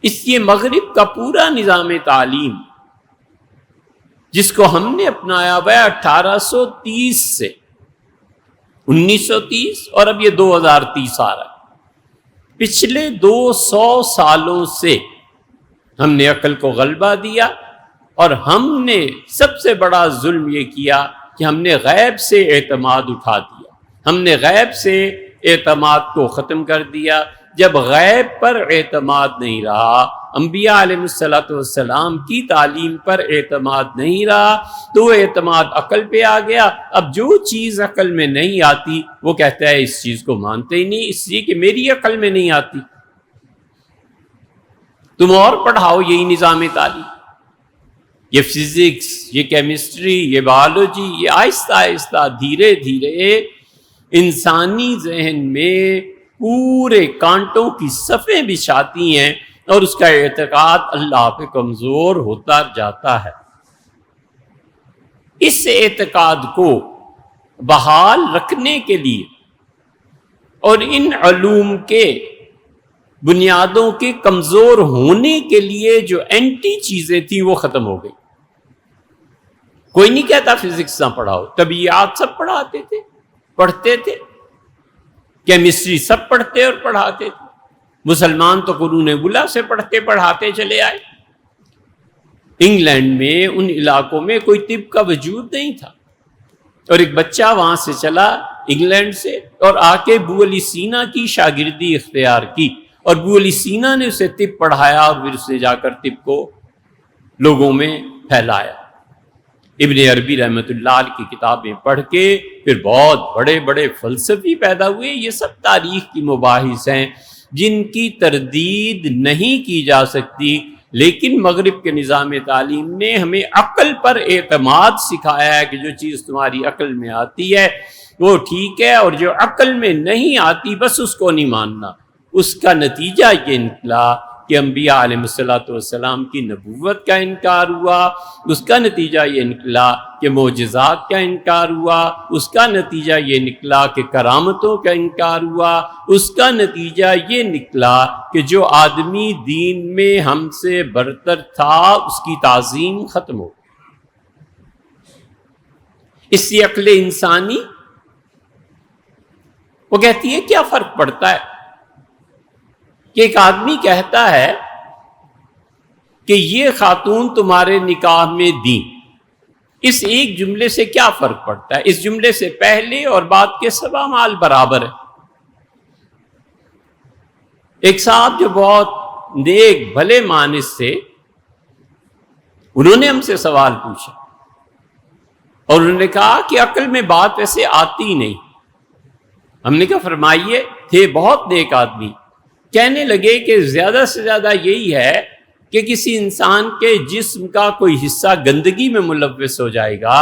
اس لیے مغرب کا پورا نظام تعلیم جس کو ہم نے اپنایا ہوا ہے 1830 سے 1930 اور اب یہ 2030 آ رہا ہے، پچھلے 200 سالوں سے ہم نے عقل کو غلبہ دیا، اور ہم نے سب سے بڑا ظلم یہ کیا کہ ہم نے غیب سے اعتماد اٹھا دیا، ہم نے غیب سے اعتماد کو ختم کر دیا۔ جب غیب پر اعتماد نہیں رہا، انبیاء علیہ السلام کی تعلیم پر اعتماد نہیں رہا، تو وہ اعتماد عقل پہ آ گیا۔ اب جو چیز عقل میں نہیں آتی وہ کہتا ہے اس چیز کو مانتے ہی نہیں، اس لیے کہ میری عقل میں نہیں آتی۔ تم اور پڑھاؤ یہی نظام تعلیم، یہ فزکس، یہ کیمسٹری، یہ بایولوجی، یہ آہستہ آہستہ دھیرے دھیرے انسانی ذہن میں پورے کانٹوں کی صفیں بچھاتی ہیں، اور اس کا اعتقاد اللہ پہ کمزور ہوتا جاتا ہے۔ اس اعتقاد کو بحال رکھنے کے لیے اور ان علوم کے بنیادوں کے کمزور ہونے کے لیے جو اینٹی چیزیں تھیں وہ ختم ہو گئی۔ کوئی نہیں کہتا فزکس نہ پڑھاؤ، طبیعیات سب پڑھاتے تھے، پڑھتے تھے، کیمسٹری سب پڑھتے اور پڑھاتے تھے۔ مسلمان تو قرون وسطیٰ سے پڑھتے پڑھاتے چلے آئے۔ انگلینڈ میں ان علاقوں میں کوئی طب کا وجود نہیں تھا، اور ایک بچہ وہاں سے چلا انگلینڈ سے اور آ کے ابو علی سینا کی شاگردی اختیار کی، اور ابو علی سینا نے اسے طب پڑھایا، اور پھر اسے جا کر طب کو لوگوں میں پھیلایا۔ ابن عربی رحمۃ اللہ علیہ کی کتابیں پڑھ کے پھر بہت بڑے بڑے فلسفی پیدا ہوئے۔ یہ سب تاریخ کی مباحث ہیں جن کی تردید نہیں کی جا سکتی، لیکن مغرب کے نظام تعلیم نے ہمیں عقل پر اعتماد سکھایا ہے کہ جو چیز تمہاری عقل میں آتی ہے وہ ٹھیک ہے، اور جو عقل میں نہیں آتی بس اس کو نہیں ماننا۔ اس کا نتیجہ یہ نکلا کہ انبیاء علیہ السلام کی نبوت کا انکار ہوا، اس کا نتیجہ یہ نکلا کہ معجزات کا انکار ہوا، اس کا نتیجہ یہ نکلا کہ کرامتوں کا انکار ہوا، اس کا نتیجہ یہ نکلا کہ جو آدمی دین میں ہم سے برتر تھا اس کی تعظیم ختم ہو گئی۔ اس لیے عقل انسانی وہ کہتی ہے کیا فرق پڑتا ہے کہ ایک آدمی کہتا ہے کہ یہ خاتون تمہارے نکاح میں دی، اس ایک جملے سے کیا فرق پڑتا ہے؟ اس جملے سے پہلے اور بعد کے سب اعمال برابر ہیں۔ ایک صاحب جو بہت نیک بھلے مانس تھے، انہوں نے ہم سے سوال پوچھا اور انہوں نے کہا کہ عقل میں بات ویسے آتی نہیں۔ ہم نے کہا فرمائیے۔ تھے بہت نیک آدمی، کہنے لگے کہ زیادہ سے زیادہ یہی ہے کہ کسی انسان کے جسم کا کوئی حصہ گندگی میں ملوث ہو جائے گا،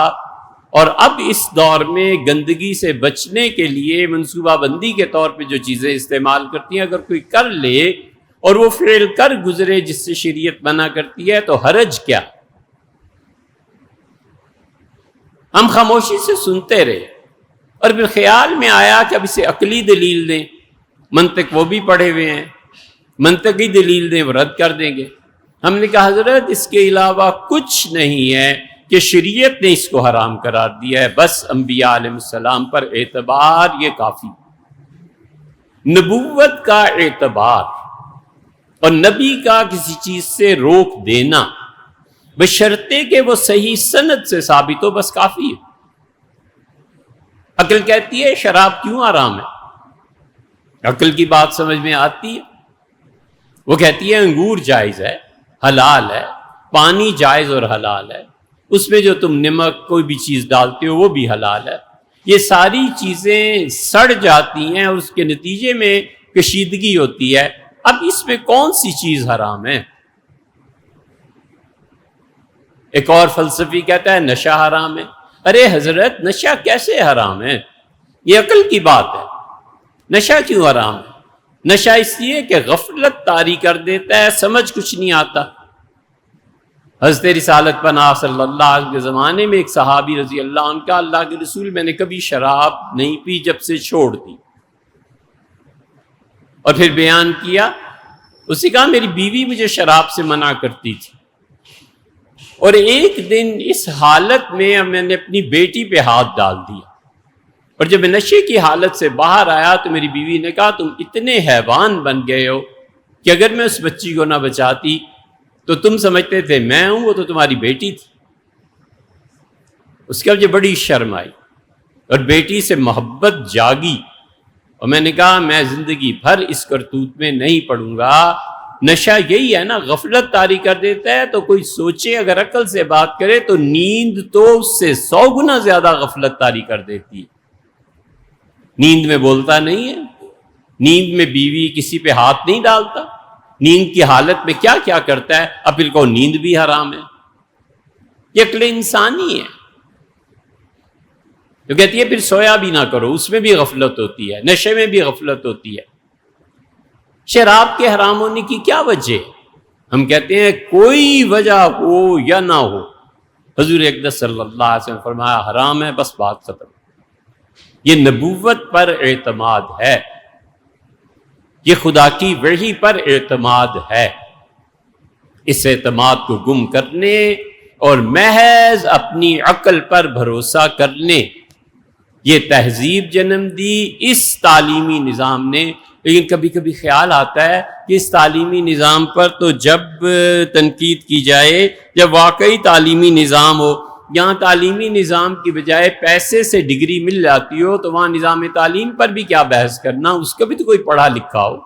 اور اب اس دور میں گندگی سے بچنے کے لیے منصوبہ بندی کے طور پہ جو چیزیں استعمال کرتی ہیں اگر کوئی کر لے اور وہ فعل کر گزرے جس سے شریعت منع کرتی ہے تو حرج کیا؟ ہم خاموشی سے سنتے رہے، اور پھر خیال میں آیا کہ اب اسے عقلی دلیل دیں، منطق وہ بھی پڑھے ہوئے ہیں، منطقی دلیل دیں وہ رد کر دیں گے۔ ہم نے کہا حضرت اس کے علاوہ کچھ نہیں ہے کہ شریعت نے اس کو حرام قرار دیا ہے، بس انبیاء علیہ السلام پر اعتبار یہ کافی۔ نبوت کا اعتبار اور نبی کا کسی چیز سے روک دینا بشرطے کہ وہ صحیح سند سے ثابت ہو بس کافی ہے۔ عقل کہتی ہے شراب کیوں حرام ہے؟ عقل کی بات سمجھ میں آتی ہے؟ وہ کہتی ہے انگور جائز ہے، حلال ہے، پانی جائز اور حلال ہے، اس میں جو تم نمک کوئی بھی چیز ڈالتے ہو وہ بھی حلال ہے۔ یہ ساری چیزیں سڑ جاتی ہیں اور اس کے نتیجے میں کشیدگی ہوتی ہے، اب اس میں کون سی چیز حرام ہے؟ ایک اور فلسفی کہتا ہے نشہ حرام ہے۔ ارے حضرت نشہ کیسے حرام ہے؟ یہ عقل کی بات ہے، نشہ کیوں حرام ہے؟ نشہ اس لیے کہ غفلت طاری کر دیتا ہے، سمجھ کچھ نہیں آتا۔ حضرت رسالت پناہ صلی اللہ علیہ وسلم کے زمانے میں ایک صحابی رضی اللہ عنہ کا اللہ کے رسول میں نے کبھی شراب نہیں پی جب سے چھوڑ دی، اور پھر بیان کیا اس نے کہا میری بیوی مجھے شراب سے منع کرتی تھی، اور ایک دن اس حالت میں نے اپنی بیٹی پہ ہاتھ ڈال دیا، اور جب میں نشے کی حالت سے باہر آیا تو میری بیوی نے کہا تم اتنے حیوان بن گئے ہو کہ اگر میں اس بچی کو نہ بچاتی تو تم سمجھتے تھے میں ہوں، وہ تو تمہاری بیٹی تھی۔ اس کے بعد مجھے بڑی شرم آئی اور بیٹی سے محبت جاگی، اور میں نے کہا میں زندگی بھر اس کرتوت میں نہیں پڑوں گا۔ نشہ یہی ہے نا، غفلت طاری کر دیتا ہے، تو کوئی سوچے اگر عقل سے بات کرے تو نیند تو اس سے 100 گنا زیادہ غفلت طاری کر دیتی ہے۔ نیند میں بولتا نہیں ہے، نیند میں بیوی کسی پہ ہاتھ نہیں ڈالتا، نیند کی حالت میں کیا کیا کرتا ہے، اب پھر کو نیند بھی حرام ہے۔ یہ عقل انسانی ہے تو کہتی ہے پھر سویا بھی نہ کرو، اس میں بھی غفلت ہوتی ہے، نشے میں بھی غفلت ہوتی ہے۔ شراب کے حرام ہونے کی کیا وجہ؟ ہم کہتے ہیں کوئی وجہ ہو یا نہ ہو، حضور اقدس صلی اللہ علیہ وسلم نے فرمایا حرام ہے، بس بات ختم۔ یہ نبوت پر اعتماد ہے، یہ خدا کی وحی پر اعتماد ہے۔ اس اعتماد کو گم کرنے اور محض اپنی عقل پر بھروسہ کرنے، یہ تہذیب جنم دی اس تعلیمی نظام نے۔ لیکن کبھی کبھی خیال آتا ہے کہ اس تعلیمی نظام پر تو جب تنقید کی جائے جب واقعی تعلیمی نظام ہو، یہاں تعلیمی نظام کی بجائے پیسے سے ڈگری مل جاتی ہو تو وہاں نظام تعلیم پر بھی کیا بحث کرنا، اس کا بھی تو کوئی پڑھا لکھا ہو۔